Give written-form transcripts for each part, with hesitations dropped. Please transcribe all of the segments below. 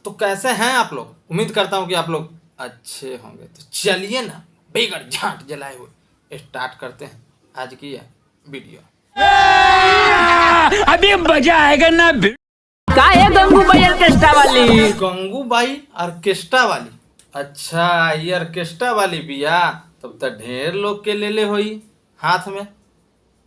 तो कैसे हैं आप लोग? उम्मीद करता हूँ कि आप लोग अच्छे होंगे। तो चलिए ना बेगर झाट जलाए हुए स्टार्ट करते हैं आज की यह वीडियो। अभी मजा आएगा ना। का है गंगूबाई ऑर्केस्ट्रा वाली? गंगूबाई ऑर्केस्ट्रा वाली? अच्छा ये ऑर्केस्ट्रा वाली बिया, तब तो ढेर लोग के ले होई हाथ में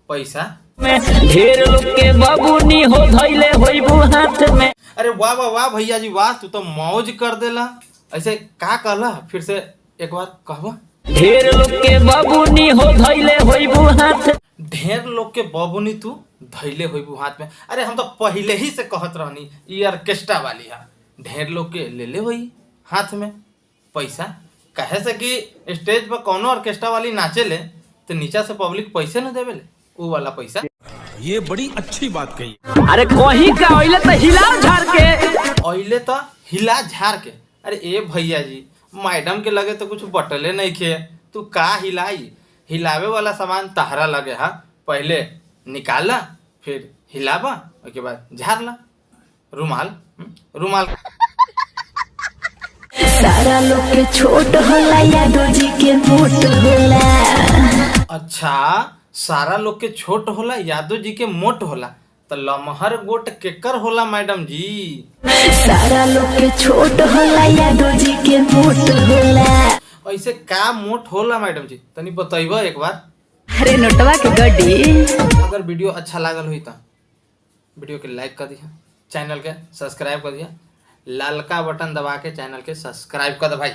पैसा। ढेर लोग के बाबूनी हो धैले होई बु हाथ में। अरे वाह वाह वाह भैया जी वाह, तू तो मौज कर देला। ऐसे का कहला, फिर से एक बार कहवा। ढेर लोग के बाबूनी हो धैले होई बु हाथ। ढेर लोग के बाबूनी तू धैले होइबू हाथ में। अरे हम तो पहले ही से कहत रहनी ये ऑर्केस्ट्रा वाली है, ढेर लोग के ले होई हाथ में पैसा। कहे से कि स्टेज पर कोनो ऑर्केस्ट्रा वाली नाचे ले तो नीचा से पब्लिक पैसे न देवे ले, वो वाला पैसा। ये बड़ी अच्छी बात कही। अरे कहीं का ओइले तो हिलाओ झाड़ के, ओइले तो हिला झाड़ के। अरे ए भैया जी, मैडम के लगे तो कुछ बटले नहीं खे, तू का हिलाई? हिलावे वाला सामान तहरा लगे हा, पहले निकालना फिर हिलाबा, उसके बाद झाड़ला। रुमाल रुमाल। सारा लोग के छोट होला यादव जी के मोट होला। अच्छा सारा लोग के छोट होला यादव जी के मोट होला, तो लमहर गोट केकर होला मैडम जी? सारा लोग के छोट होला यादव जी के मोट होला। ऐसे का मोट होला मैडम जी, तनी बताइबा एक बार। अरे नोटवा के गड्डी। अगर वीडियो अच्छा लागल हुई तो वीडियो के लाइक कर दिया, चैनल के सब्सक्राइब कर दिया, लालका बटन दबा के चैनल के सब्सक्राइब कर दे भाई।